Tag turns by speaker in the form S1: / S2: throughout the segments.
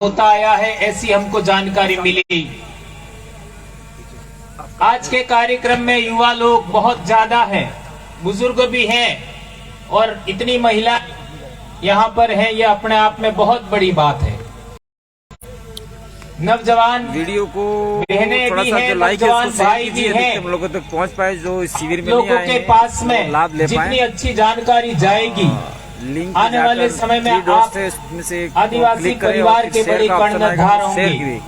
S1: होता आया है, ऐसी हमको जानकारी मिली। आज के कार्यक्रम में युवा लोग बहुत ज्यादा हैं, बुजुर्ग भी हैं और इतनी महिला यहाँ पर है, ये अपने आप में बहुत बड़ी बात है। नौजवान
S2: वीडियो को
S1: बहनें
S2: थोड़ा
S1: भी
S2: सा
S1: हैं,
S2: जो लाइक है
S1: नौजवान
S2: उसको
S1: भाई
S2: शेयर
S1: भी
S2: कीजिए,
S1: हैं।
S2: हम लोगों तक पहुंच पाए जो इस शिविर में
S1: लोगों के पास में
S2: लाभ ले
S1: जितनी
S2: पाए।
S1: अच्छी जानकारी जाएगी,
S2: लिंक
S1: आने वाले समय में आप आदिवासी परिवार के बड़े कर्णधार होंगे।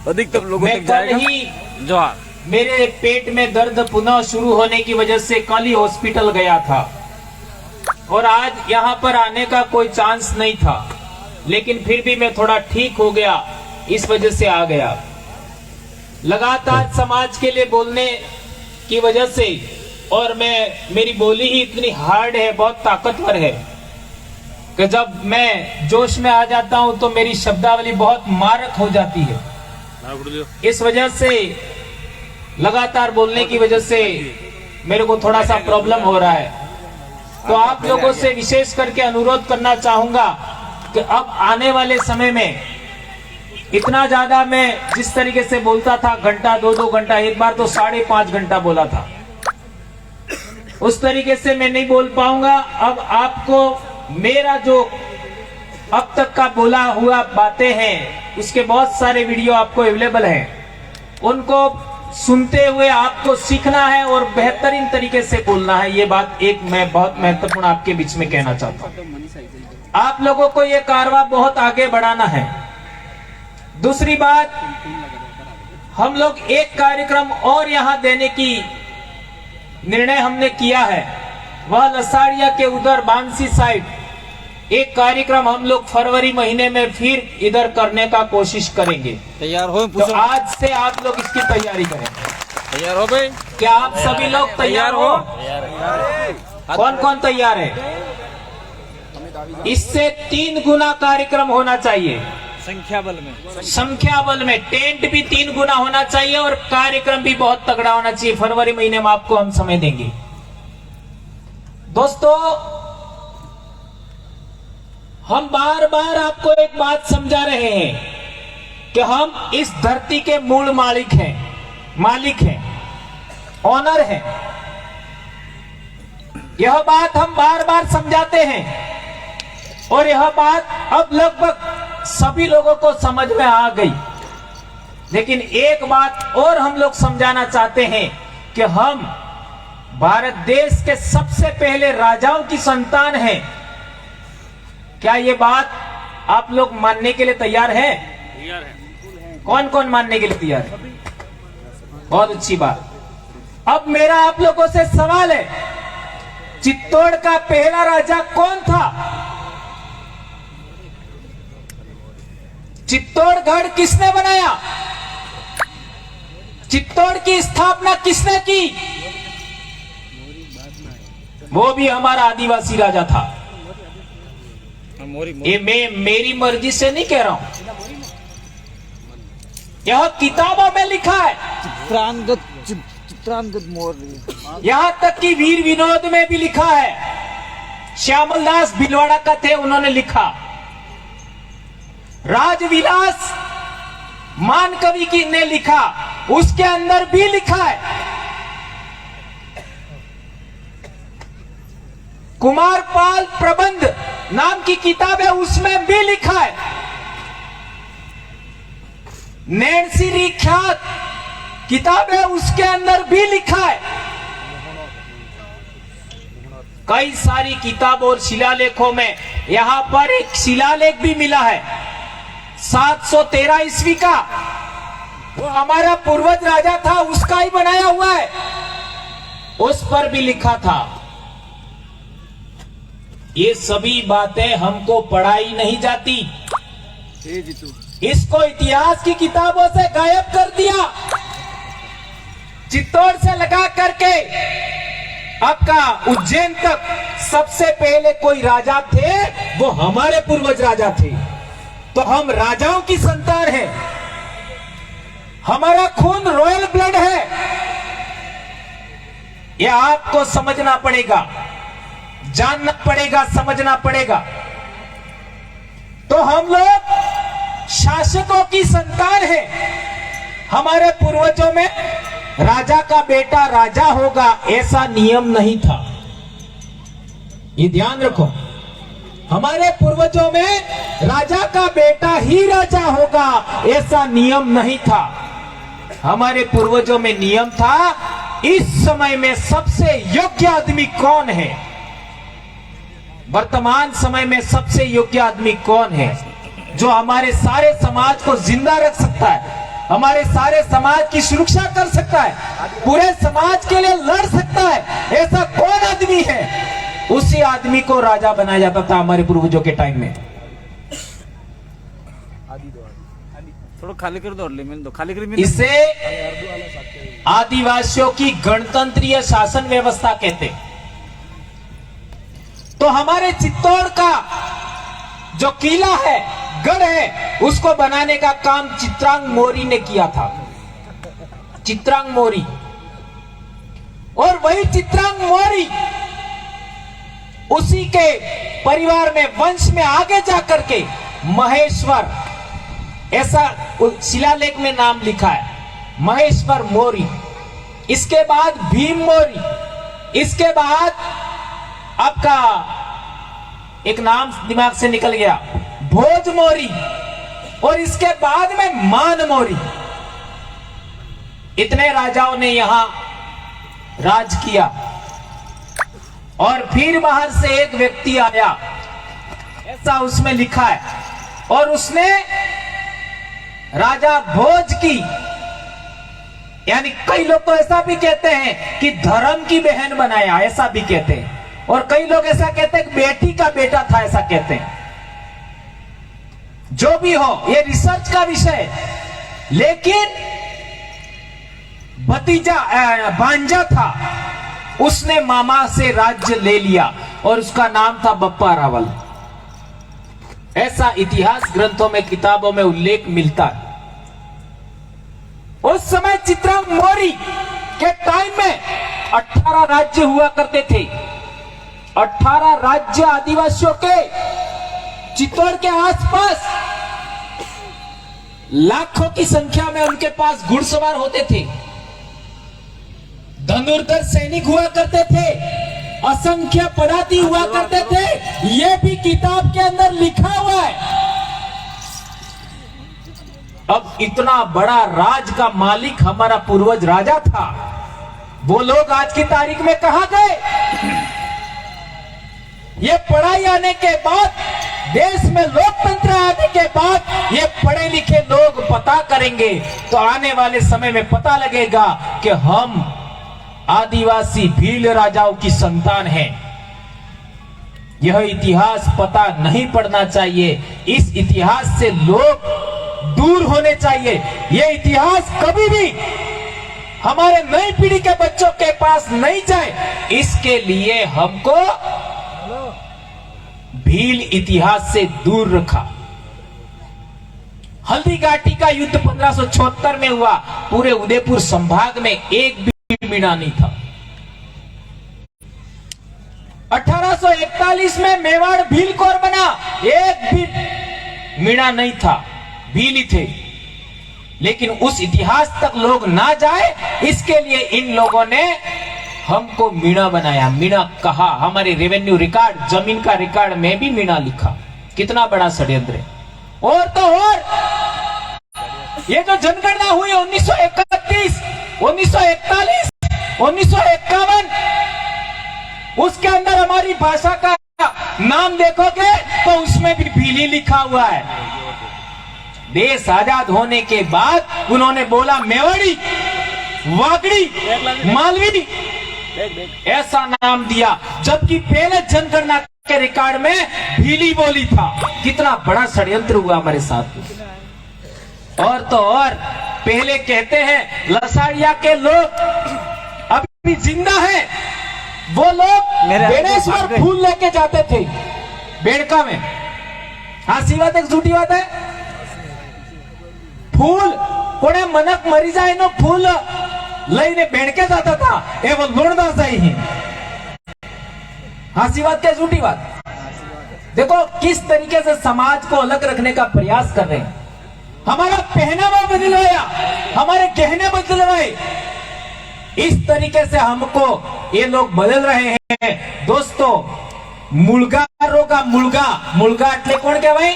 S2: अधिकतम लोगों
S1: मैं
S2: तक
S1: कल
S2: जाएगा।
S1: ही
S2: जोहार।
S1: मेरे पेट में दर्द पुनः शुरू होने की वजह से कल ही हॉस्पिटल गया था और आज यहाँ पर आने का कोई चांस नहीं था, लेकिन फिर भी मैं थोड़ा ठीक हो गया, इस वजह से आ गया। लगातार समाज के लिए बोलने की वजह से, और मेरी बोली ही इतनी हार्ड है, बहुत ताकतवर है कि जब मैं जोश में आ जाता हूं तो मेरी शब्दावली बहुत मारक हो जाती है। इस वजह से लगातार बोलने की वजह से मेरे को थोड़ा सा प्रॉब्लम हो रहा है। तो आप लोगों से विशेष करके अनुरोध करना चाहूंगा कि अब आने वाले समय में इतना ज्यादा मैं जिस तरीके से बोलता था, घंटा 2-2 घंटा, एक बार तो 5.5 घंटा बोला था, उस तरीके से मैं नहीं बोल पाऊंगा। अब आपको मेरा जो अब तक का बोला हुआ बातें हैं, उसके बहुत सारे वीडियो आपको अवेलेबल हैं, उनको सुनते हुए आपको सीखना है और बेहतरीन तरीके से बोलना है। ये बात एक मैं बहुत महत्वपूर्ण आपके बीच में कहना चाहता हूं। आप लोगों को ये कारवा बहुत आगे बढ़ाना है। दूसरी बात, हम लोग एक कार्यक्रम और यहाँ देने की निर्णय हमने किया है, वह लसाड़िया के उधर बांसी साइड एक कार्यक्रम हम लोग फरवरी महीने में फिर इधर करने का कोशिश करेंगे।
S2: तैयार हो?
S1: तो आज से आप लोग इसकी तैयारी करें।
S2: तैयार हो भाई?
S1: क्या आप सभी लोग तैयार हो? कौन कौन तैयार है? इससे 3 गुना कार्यक्रम होना चाहिए संख्या बल में। टेंट भी 3 गुना होना चाहिए और कार्यक्रम भी बहुत तगड़ा होना चाहिए। फरवरी महीने में आपको हम समय देंगे। दोस्तों, हम बार बार आपको एक बात समझा रहे हैं कि हम इस धरती के मूल मालिक हैं, ऑनर हैं। यह बात हम बार बार समझाते हैं और यह बात अब लगभग सभी लोगों को समझ में आ गई। लेकिन एक बात और हम लोग समझाना चाहते हैं कि हम भारत देश के सबसे पहले राजाओं की संतान हैं। क्या ये बात आप लोग मानने के लिए तैयार हैं? तैयार है। कौन कौन मानने के लिए तैयार है? बहुत अच्छी बात। अब मेरा आप लोगों से सवाल है, चित्तौड़ का पहला राजा कौन था? चित्तौड़गढ़ किसने बनाया? चित्तौड़ की स्थापना किसने की? वो भी हमारा आदिवासी राजा था। ये मैं मेरी मर्जी से नहीं कह रहा हूं, यह किताबों में लिखा है। चित्रांगद मौर्य। यहां तक कि वीर विनोद में भी लिखा है। श्यामलदास भिलवाड़ा का थे, उन्होंने लिखा। राजविलास मान कवि की ने लिखा, उसके अंदर भी लिखा है। कुमारपाल प्रबंध नाम की किताब है, उसमें भी लिखा है। नैन्सी री ख्यात किताब है, उसके अंदर भी लिखा है। कई सारी किताब और शिलालेखों में यहां पर एक शिलालेख भी मिला है 713 ईस्वी का। वो हमारा पूर्वज राजा था, उसका ही बनाया हुआ है, उस पर भी लिखा था। ये सभी बातें हमको पढ़ाई नहीं जाती, इसको इतिहास की किताबों से गायब कर दिया। चित्तौड़ से लगा करके आपका उज्जैन तक सबसे पहले कोई राजा थे, वो हमारे पूर्वज राजा थे। तो हम राजाओं की संतान हैं, हमारा खून रॉयल ब्लड है। यह आपको समझना पड़ेगा, जानना पड़ेगा, समझना पड़ेगा। तो हम लोग शासकों की संतान है। हमारे पूर्वजों में राजा का बेटा राजा होगा ऐसा नियम नहीं था, ये ध्यान रखो। हमारे पूर्वजों में राजा का बेटा ही राजा होगा ऐसा नियम नहीं था। हमारे पूर्वजों में नियम था इस समय में सबसे योग्य आदमी कौन है, वर्तमान समय में सबसे योग्य आदमी कौन है जो हमारे सारे समाज को जिंदा रख सकता है, हमारे सारे समाज की सुरक्षा कर सकता है, पूरे समाज के लिए लड़ सकता है, ऐसा कौन आदमी है? उसी आदमी को राजा बनाया जाता था हमारे पूर्वजों के टाइम में।
S2: थोड़ा खाली कर दो और लेमन दो, खाली कर।
S1: इसे आदिवासियों की गणतंत्रीय शासन व्यवस्था कहते। तो हमारे चित्तौड़ का जो किला है, गढ़ है, उसको बनाने का काम चित्रांग मौर्य ने किया था, चित्रांग मौर्य। और वही चित्रांग मौर्य उसी के परिवार में, वंश में आगे जाकर के महेश्वर, ऐसा शिलालेख में नाम लिखा है, महेश्वर मौर्य। इसके बाद भीम मौर्य, इसके बाद आपका एक नाम दिमाग से निकल गया, भोज मौर्य, और इसके बाद में मान मौर्य। इतने राजाओं ने यहां राज किया। और फिर बाहर से एक व्यक्ति आया, ऐसा उसमें लिखा है, और उसने राजा भोज की, यानी कई लोग तो ऐसा भी कहते हैं कि धर्म की बहन बनाया, ऐसा भी कहते हैं, और कई लोग ऐसा कहते हैं कि बेटी का बेटा था, ऐसा कहते हैं। जो भी हो, ये रिसर्च का विषय है, लेकिन भतीजा भांजा था, उसने मामा से राज्य ले लिया और उसका नाम था बप्पा रावल। ऐसा इतिहास ग्रंथों में, किताबों में उल्लेख मिलता है। उस समय चित्रांग मौर्य के टाइम में 18 राज्य हुआ करते थे, 18 राज्य आदिवासियों के। चित्तौड़ के आसपास लाखों की संख्या में उनके पास घुड़सवार होते थे, धनुर्धर सैनिक हुआ करते थे, असंख्य पदाती हुआ करते थे। ये भी किताब के अंदर लिखा हुआ है। अब इतना बड़ा राज का मालिक हमारा पूर्वज राजा था, वो लोग आज की तारीख में कहां गए? ये पढ़ाई आने के बाद, देश में लोकतंत्र आने के बाद, ये पढ़े लिखे लोग पता करेंगे तो आने वाले समय में पता लगेगा कि हम आदिवासी भील राजाओं की संतान हैं। यह इतिहास पता नहीं पड़ना चाहिए। इस इतिहास से लोग दूर होने चाहिए। यह इतिहास कभी भी हमारे नई पीढ़ी के बच्चों के पास नहीं जाए, इसके लिए हमको भील इतिहास से दूर रखा। हल्दी घाटी का युद्ध 1576 में हुआ। पूरे उदयपुर संभाग में एक भी मीणा नहीं था। 1841 में मेवाड़ भील कोर बना, एक भी मीणा नहीं था, भील ही थे। लेकिन उस इतिहास तक लोग ना जाए, इसके लिए इन लोगों ने हमको मीणा बनाया, मीणा कहा। हमारे रेवेन्यू रिकॉर्ड, जमीन का रिकॉर्ड में भी मीणा लिखा। कितना बड़ा षड्यंत्र है। और तो और ये जो जनगणना हुई 1931, 1941, 1951, उसके अंदर हमारी भाषा का नाम देखोगे तो उसमें भी भीली लिखा हुआ है। देश आजाद होने के बाद उन्होंने बोला मेवाड़ी, वागड़ी, मालवी, ऐसा नाम दिया, जबकि पहले जनगणना के रिकॉर्ड में भीली बोली था। कितना बड़ा षड्यंत्र हुआ हमारे साथ। और तो और पहले कहते हैं लसाड़िया के लोग अभी जिंदा हैं, वो लोग बेड़ेश्वर फूल लेके जाते थे बेड़का में। हाँ, सी बात है, झूठी बात है? फूल कोने मनक मरी जाए नो फूल लईने बेड़के जाता था, ये वो लोड़ना चाहिए। हाँ, सी बात क्या, झूठी बात? देखो किस तरीके से समाज को अलग रखने का प्रयास कर रहे हैं। हमारा पहनावा बदलवाया, हमारे गहने बदलवाए। इस तरीके से हमको ये लोग बदल रहे हैं। दोस्तों, मुलगा रोगा, मुलगा એટલે કોણ કહેવાય?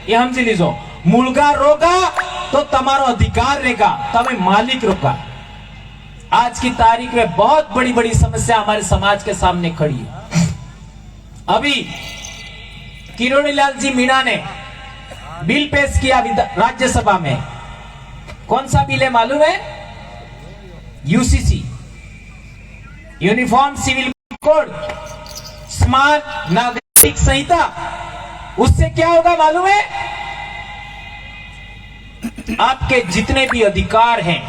S1: એ સમજી લીજો। मुलगा रोगा तो તમારો अधिकार रहेगा, તમે मालिक रोगा। आज की तारीख में बहुत बड़ी बड़ी समस्या हमारे समाज के सामने खड़ी है। अभी किरोड़ीलाल जी मीणा ने बिल पेश किया राज्यसभा में। कौन सा बिल है मालूम है? यूसीसी, यूनिफॉर्म सिविल कोड, समान नागरिक संहिता। उससे क्या होगा मालूम है? आपके जितने भी अधिकार हैं,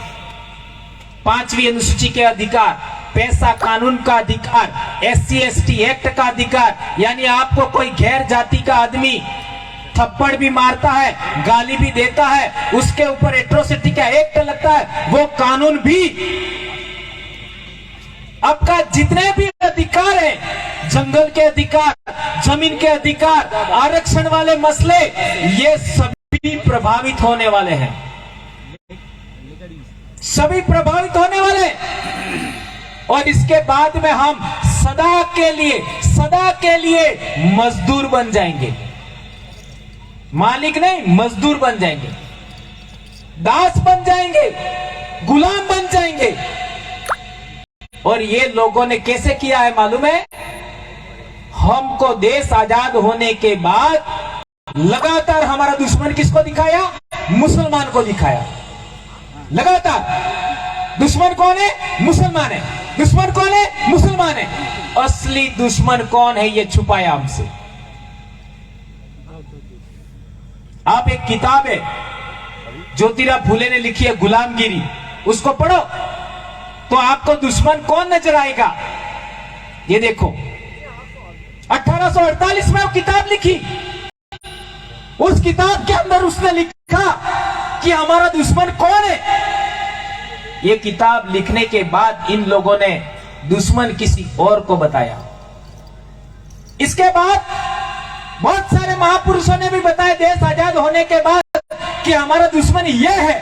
S1: 5वीं अनुसूची के अधिकार, पैसा कानून का अधिकार, SC ST एक्ट का अधिकार, यानी आपको कोई गैर जाति का आदमी थप्पड़ भी मारता है, गाली भी देता है, उसके ऊपर एट्रोसिटी का एक्ट लगता है, वो कानून भी। आपका जितने भी अधिकार है, जंगल के अधिकार, जमीन के अधिकार, आरक्षण वाले मसले, ये सभी प्रभावित होने वाले हैं, सभी प्रभावित होने वाले। और इसके बाद में हम सदा के लिए मजदूर बन जाएंगे, मालिक नहीं, मजदूर बन जाएंगे, दास बन जाएंगे, गुलाम बन जाएंगे। और ये लोगों ने कैसे किया है मालूम है? हमको देश आजाद होने के बाद लगातार हमारा दुश्मन किसको दिखाया? मुसलमान को दिखाया। लगातार दुश्मन कौन है? मुसलमान है। दुश्मन कौन है? मुसलमान है। असली दुश्मन कौन है ये छुपाया हमसे। आप एक किताब है ज्योतिराव फुले ने लिखी है, गुलामगिरी, उसको पढ़ो तो आपको दुश्मन कौन नजर आएगा। ये देखो, 1848 में वो किताब लिखी। उस किताब के अंदर उसने लिखा कि हमारा दुश्मन कौन है। ये किताब लिखने के बाद इन लोगों ने दुश्मन किसी और को बताया। इसके बाद बहुत सारे महापुरुषों ने भी बताया देश आजाद होने के बाद कि हमारा दुश्मन यह है,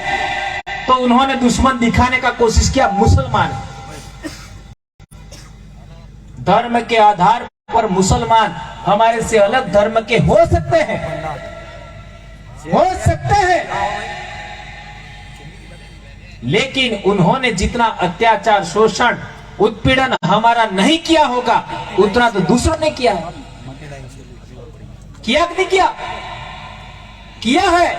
S1: तो उन्होंने दुश्मन दिखाने का कोशिश किया मुसलमान। धर्म के आधार पर मुसलमान हमारे से अलग धर्म के हो सकते हैं, हो सकते हैं, लेकिन उन्होंने जितना अत्याचार, शोषण, उत्पीड़न हमारा नहीं किया होगा, उतना तो दूसरों ने किया है। किया कि नहीं किया? किया है।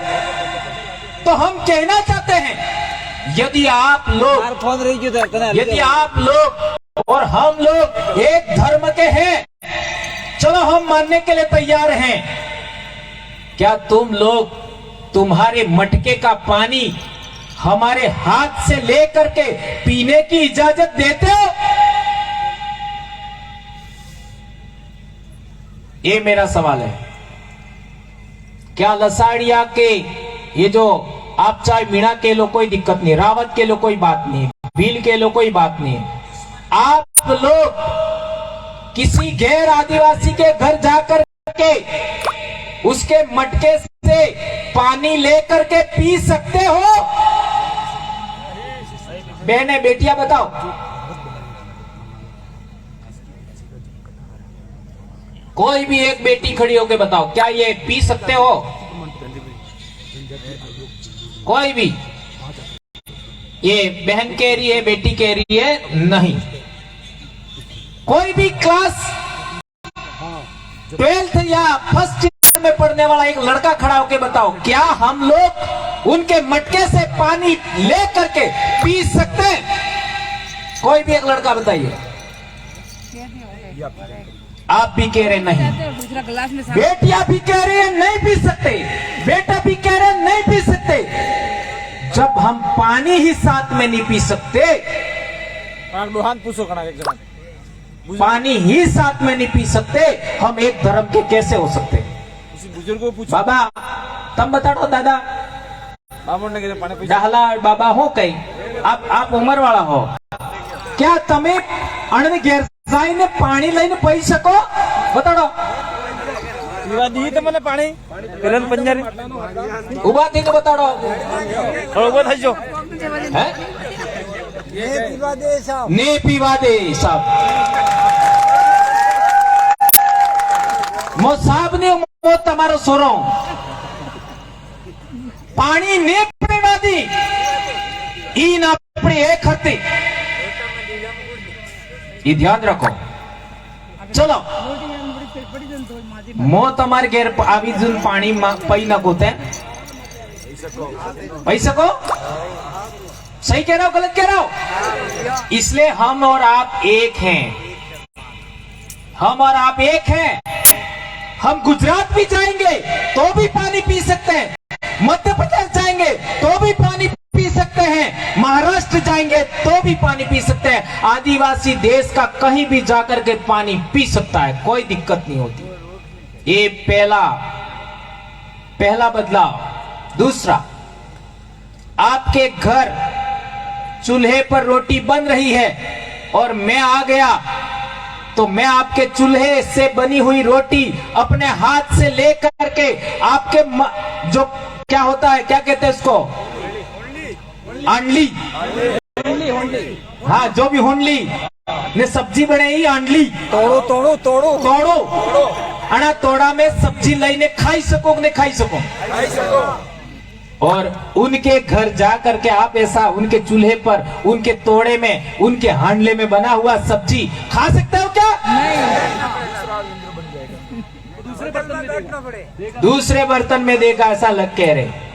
S1: तो हम कहना चाहते हैं, यदि आप लोग और हम लोग एक धर्म के हैं, चलो हम मानने के लिए तैयार हैं। क्या तुम लोग तुम्हारे मटके का पानी हमारे हाथ से लेकर के पीने की इजाजत देते हो? ये मेरा सवाल है। क्या लसाड़िया के ये जो आप चाहे मीणा के लो कोई दिक्कत नहीं, रावत के लो कोई बात नहीं, भील के लो कोई बात नहीं, आप लोग किसी गैर आदिवासी के घर जाकर के उसके मटके से पानी लेकर के पी सकते हो? बहने बेटियां बताओ। कोई भी एक बेटी खड़ी होकर बताओ, क्या ये पी सकते हो? कोई भी? ये बहन कह रही है, बेटी कह रही है नहीं। कोई भी क्लास 12th या फर्स्ट ईयर में पढ़ने वाला एक लड़का खड़ा होकर बताओ, क्या हम लोग उनके मटके से पानी ले करके पी सकते हैं? कोई भी एक लड़का बताइए। आप भी कह रहे नहीं, बेटियां भी कह रही है नहीं पी सकते, बेटा भी कह रहे नहीं पी सकते। जब हम पानी ही साथ में नहीं पी सकते, पानी ही साथ में नहीं पी सकते, हम एक धर्म के कैसे हो सकते? बुजुर्ग को पूछो। बाबा तम बताओ दादा, डाहला बाबा हो कई, आप उम्र वाला हो, क्या तमे अण घेर ने पानी लઈને પી શકો? બતાડો।
S2: पीवा दी तो मैंने पानी पेलन पंजारी
S1: उबा थी तो बताड़ो
S2: थोड़ा बहुत है जो
S1: है ने पीवा दे साहब मो साहब ने मो तमारो सोरो पानी ने पीवा दी इन अपनी एक हत्ती ये ध्यान रखो चलो मो तमारे घेर आवी जुन पानी पई नको ते पई सको सही कह रहा हो गलत कह रहा हो इसलिए हम और आप एक हैं हम और आप एक हैं हम गुजरात भी जाएंगे तो भी पानी पी सकते हैं मध्य प्रदेश जाएंगे तो भी पानी पी सकते हैं महाराष्ट्र जाएंगे तो भी पानी पी सकते हैं आदिवासी देश का कहीं भी जाकर के पानी पी सकता है कोई दिक्कत नहीं होती ये पहला बदलाव दूसरा आपके घर चूल्हे पर रोटी बन रही है और मैं आ गया तो मैं आपके चूल्हे से बनी हुई रोटी अपने हाथ से लेकर के आपके जो क्या होता है क्या कहते हैं इसको आंडली हाँ जो भी हुंडली ने सब्जी बनाई आंडली
S2: तोड़ो तोड़ो तोड़ो
S1: तोड़ो अना तोड़ा में सब्जी लईने खाई सको ने खाई सको और उनके घर जा करके आप ऐसा उनके चूल्हे पर उनके तोड़े में उनके हांडले में बना हुआ सब्जी खा सकते हो क्या दूसरे बर्तन में देगा ऐसा लग कह रहे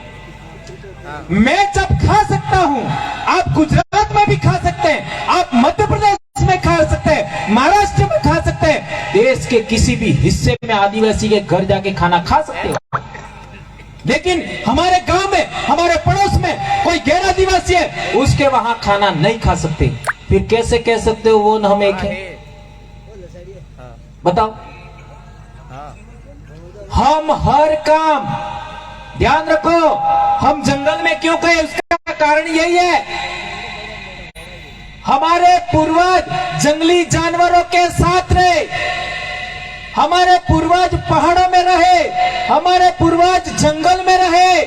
S1: मैं जब खा सकता हूं आप गुजरात में भी खा सकते हैं आप मध्य प्रदेश में खा सकते हैं महाराष्ट्र में खा सकते हैं देश के किसी भी हिस्से में आदिवासी के घर जाके खाना खा सकते हो लेकिन हमारे गांव में हमारे पड़ोस में कोई गैर आदिवासी है उसके वहां खाना नहीं खा सकते फिर कैसे कह सकते हो वो हम एक है बताओ हम हर काम ध्यान रखो हम जंगल में क्यों गए उसका कारण यही है हमारे पूर्वज जंगली जानवरों के साथ रहे हमारे पूर्वज पहाड़ों में रहे हमारे पूर्वज जंगल में रहे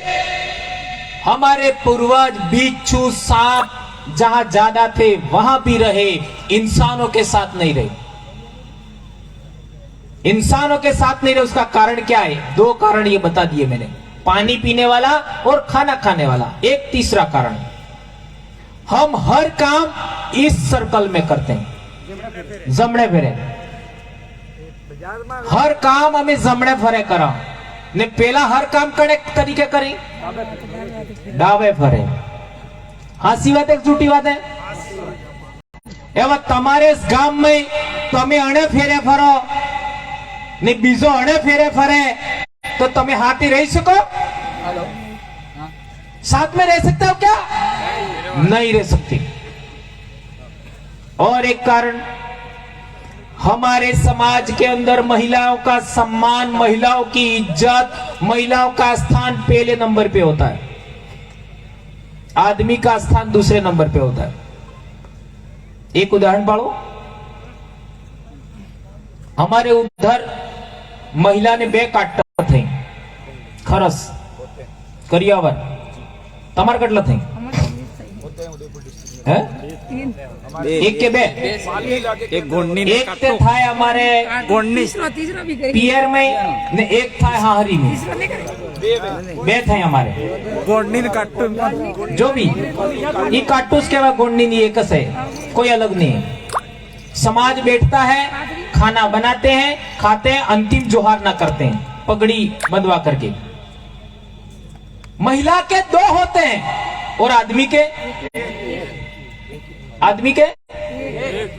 S1: हमारे पूर्वज बिच्छू सांप जहां ज्यादा थे वहां भी रहे इंसानों के साथ नहीं रहे इंसानों के साथ नहीं रहे उसका कारण क्या है दो कारण ये बता दिए मैंने पानी पीने वाला और खाना खाने वाला एक तीसरा कारण हम हर काम इस सर्कल में करते हैं जमणे फेरे हर काम हमें जमणे फरे करा ने पहला हर काम कड़े तरीके करी डावे फरे हासी बात है झूठी बात है एवं तमारे इस गांव में तमे अणे फेरे फरो ने बीजो अणे फेरे फरे तो तुम्हें हाथी रह सको साथ में रह सकते हो क्या नहीं रह सकते और एक कारण हमारे समाज के अंदर महिलाओं का सम्मान महिलाओं की इज्जत महिलाओं का स्थान पहले नंबर पे होता है आदमी का स्थान दूसरे नंबर पे होता है एक उदाहरण पालो हमारे उधर महिला ने बे काट थे खरस करियावर तमार कटला थे एक के बे
S2: एक गोंडनी
S1: एक ते था हमारे
S2: गोंडनी
S1: पियर में ने एक था हाहरी में बे थे हमारे
S2: गोंडनी ने काटू
S1: जो भी ये काटूस के बाद गोंडनी नहीं एक है कोई अलग नहीं है समाज बैठता है खाना बनाते हैं खाते हैं अंतिम जोहार ना करते हैं पगड़ी बंधवा करके महिला के दो होते हैं और आदमी के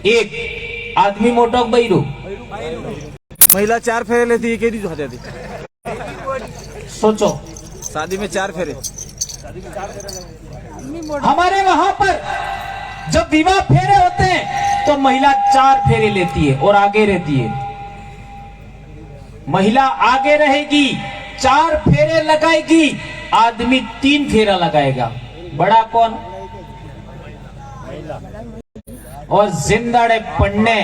S1: एक आदमी मोटा बैरू
S2: महिला 4 फेरे लेती है केदी होती थी
S1: सोचो
S2: शादी में 4 फेरे
S1: हमारे वहां पर जब विवाह फेरे होते हैं तो महिला 4 फेरे लेती है और आगे रहती है महिला आगे रहेगी 4 फेरे लगाएगी आदमी 3 फेरा लगाएगा बड़ा कौन और जिंदाड़े पढ़ने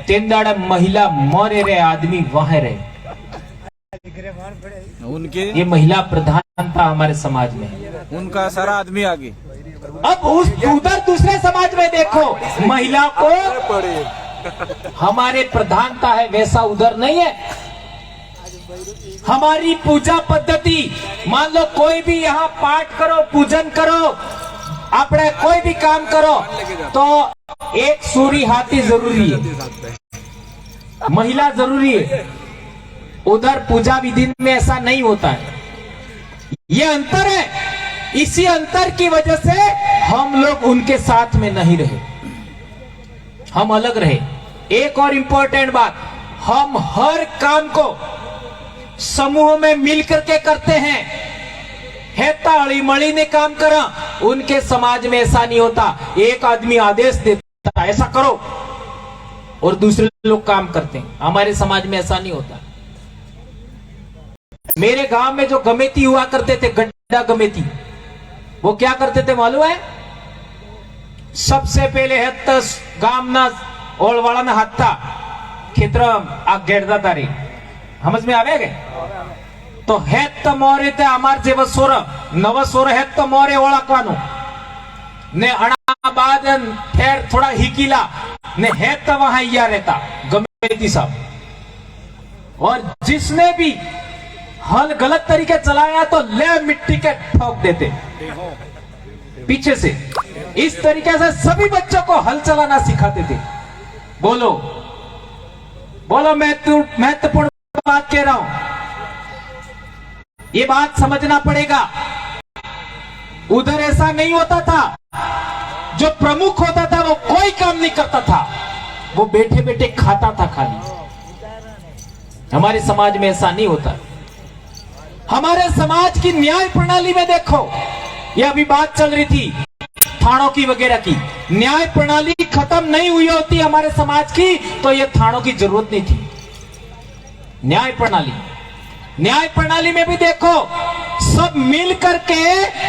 S1: तिंदाड़े महिला मरे रहे आदमी वहां रहे
S2: उनके
S1: ये महिला प्रधान था हमारे समाज में।
S2: उनका सारा आदमी आगे।
S1: अब उस उधर दूसरे समाज में देखो, महिला को हमारे प्रधानता है, वैसा उधर नहीं है। हमारी पूजा पद्धति, मान लो कोई भी यहाँ पाठ करो, पूजन करो, अपने कोई भी काम करो, तो एक सूरी हाथी जरूरी है, महिला जरूरी है। उधर पूजा विधि में ऐसा नहीं होता है। ये अंतर है। इसी अंतर की वजह से हम लोग उनके साथ में नहीं रहे, हम अलग रहे। एक और इंपॉर्टेंट बात, हम हर काम को समूह में मिलकर के करते हैं। हेता अड़ी मड़ी ने काम करा, उनके समाज में ऐसा नहीं होता। एक आदमी आदेश देता ऐसा करो और दूसरे लोग काम करते हैं। हमारे समाज में ऐसा नहीं होता। मेरे गांव में जो गमेती हुआ करते थे, गड्ढा गमेती, वो क्या करते थे मालूम है? सबसे पहले हेत गामना ओळवाड़ा में हाथ था खेतर आग घेरता तारी, समझ में आवे गए? तो हेत मोरे ते अमार जेव सोर नव सोर हेत मोरे ओळखवानो ने अणा बाद फेर थोड़ा हिकीला ने हेत वहां या रहता गमेती साहब। और जिसने भी हल गलत तरीके चलाया तो ले मिट्टी के ठोक देते पीछे से। इस तरीके से सभी बच्चों को हल चलाना सिखाते थे। बोलो बोलो, मैं महत्वपूर्ण बात कह रहा हूं, ये बात समझना पड़ेगा। उधर ऐसा नहीं होता था। जो प्रमुख होता था वो कोई काम नहीं करता था, वो बैठे बैठे खाता था खाली। हमारे समाज में ऐसा नहीं होता। हमारे समाज की न्याय प्रणाली में देखो, ये अभी बात चल रही थी थानों की वगैरह की। न्याय प्रणाली खत्म नहीं हुई होती हमारे समाज की तो ये थानों की जरूरत नहीं थी। न्याय प्रणाली में भी देखो, सब मिल करके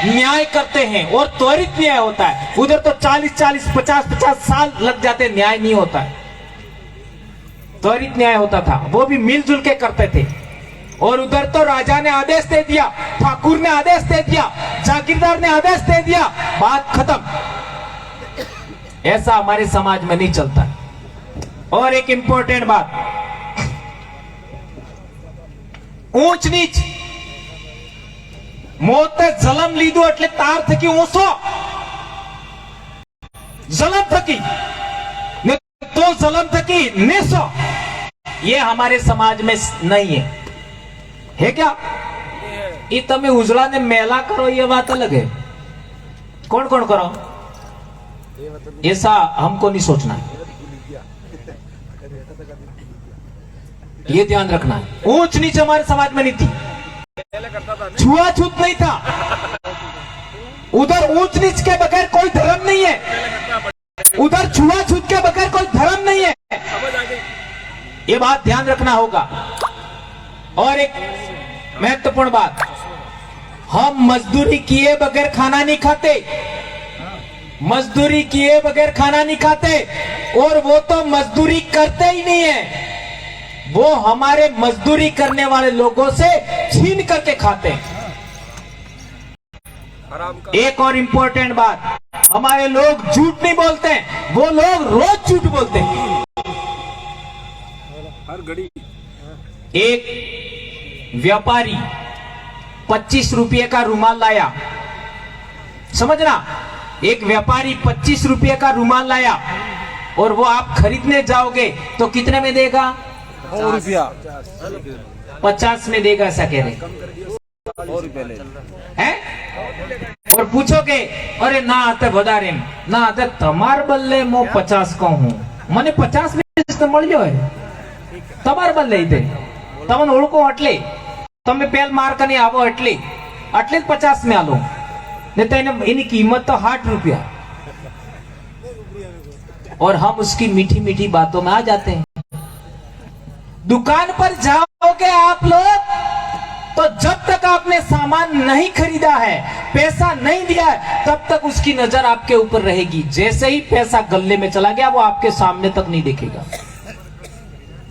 S1: न्याय करते हैं और त्वरित न्याय होता है। उधर तो 40-40, 50-50 साल लग जाते, न्याय नहीं होता है। त्वरित न्याय होता था, वो भी मिलजुल के करते थे। और उधर तो राजा ने आदेश दे दिया, ठाकुर ने आदेश दे दिया, जागीरदार ने आदेश दे दिया, बात खत्म। ऐसा हमारे समाज में नहीं चलता। और एक इंपॉर्टेंट बात, ऊंच नीच मोते जलम लीधो એટલે તાર થકી ઊંચો जलम थकी ने तो जलम थकी नीचो, ये हमारे समाज में नहीं है क्या? ये तमे उजड़ा ने मेला करो, ये बात अलग है। कौन कौन करो ऐसा हमको नहीं सोचना है, ये ध्यान रखना है। ऊंच नीच हमारे समाज में नहीं थी, छुआछूत नहीं था। उधर ऊंच नीच के बगैर कोई धर्म नहीं है, उधर छुआछूत के बगैर कोई धर्म नहीं है। ये बात ध्यान रखना होगा। और एक महत्वपूर्ण बात, हम मजदूरी किए बगैर खाना नहीं खाते, मजदूरी किए बगैर खाना नहीं खाते। और वो तो मजदूरी करते ही नहीं है, वो हमारे मजदूरी करने वाले लोगों से छीन करके खाते हैं। एक और इंपॉर्टेंट बात, हमारे लोग झूठ नहीं बोलते हैं, वो लोग रोज झूठ बोलते हैं।
S2: हर घड़ी
S1: एक व्यापारी 25 रुपये का रुमाल लाया, समझना, एक व्यापारी 25 रुपये का रुमाल लाया और वो आप खरीदने जाओगे तो कितने में देगा?
S2: 100 रुपया
S1: 50 में देगा, ऐसा कह रहे
S2: 100 रुपया ले
S1: हैं? और पूछोगे अरे ना आते વધારે ना आते तमार बल्ले मो 50 को हूं, मने 50 में मळ्यो है, तमार बल्ले दे तमने ओळखो એટલે તમે પેલ માર કને આવો એટલે જ 50 में आलो ने तो इनकी कीमत तो 60 रुपया। और हम उसकी मीठी मीठी बातों में आ जाते हैं। दुकान पर जाओगे आप लोग तो जब तक आपने सामान नहीं खरीदा है, पैसा नहीं दिया है, तब तक उसकी नजर आपके ऊपर रहेगी। जैसे ही पैसा गल्ले में चला गया वो आपके सामने तक नहीं देखेगा।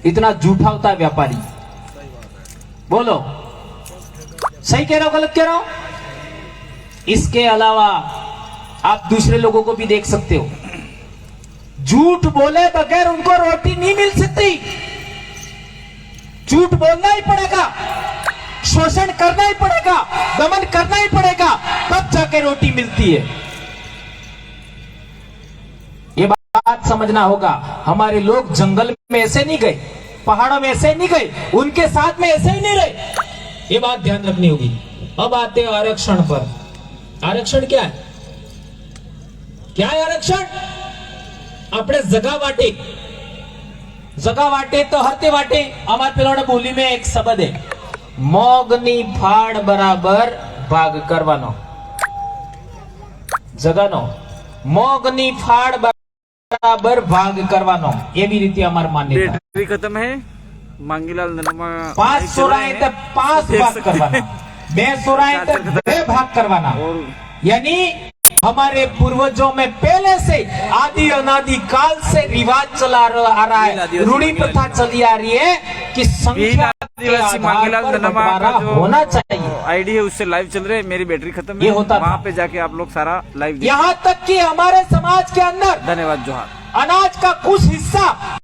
S1: इतना झूठा होता है व्यापारी। बोलो सही कह रहा हूं गलत कह रहा हूं? इसके अलावा आप दूसरे लोगों को भी देख सकते हो, झूठ बोले बगैर उनको रोटी नहीं मिल सकती। झूठ बोलना ही पड़ेगा, शोषण करना ही पड़ेगा, दमन करना ही पड़ेगा, तब जाके रोटी मिलती है। ये बात समझना होगा। हमारे लोग जंगल में ऐसे नहीं गए, पहाड़ों में ऐसे नहीं गए, उनके साथ में ऐसे ही नहीं रहे। ये बात ध्यान रखनी होगी। अब आते हैं आरक्षण पर। आरक्षण क्या है? क्या है आरक्षण? अपने जगह वाटे तो हरते वाटे। हमारे पेलोड़े बोली में एक शब्द है, मोगनी फाड़ बराबर भाग करवानो। जगह मोगनी फाड़ बराबर भाग करवानो, ये भी रीति हमारे मान्यता।
S2: बैटरी खत्म है, मांगीलाल नरमा
S1: 5 सोराए तो 5 भाग करवाना, 2 सोराए तो 2 भाग करवाना।
S2: और
S1: यानी हमारे पूर्वजों में पहले से आदि अनादि काल से रिवाज चला आ रहा है, रूढ़ी प्रथा चली आ रही है कि संख्या के आधार पर बंटवारा होना चाहिए।
S2: आईडी है उससे लाइव चल रहे हैं। मेरी बैटरी खत्म है,
S1: ये होता था।
S2: वहाँ पे जाके आप लोग सारा लाइव।
S1: यहाँ तक कि हमारे समाज के अंदर
S2: धन्यवाद जोहार।
S1: अनाज का कुछ हिस्सा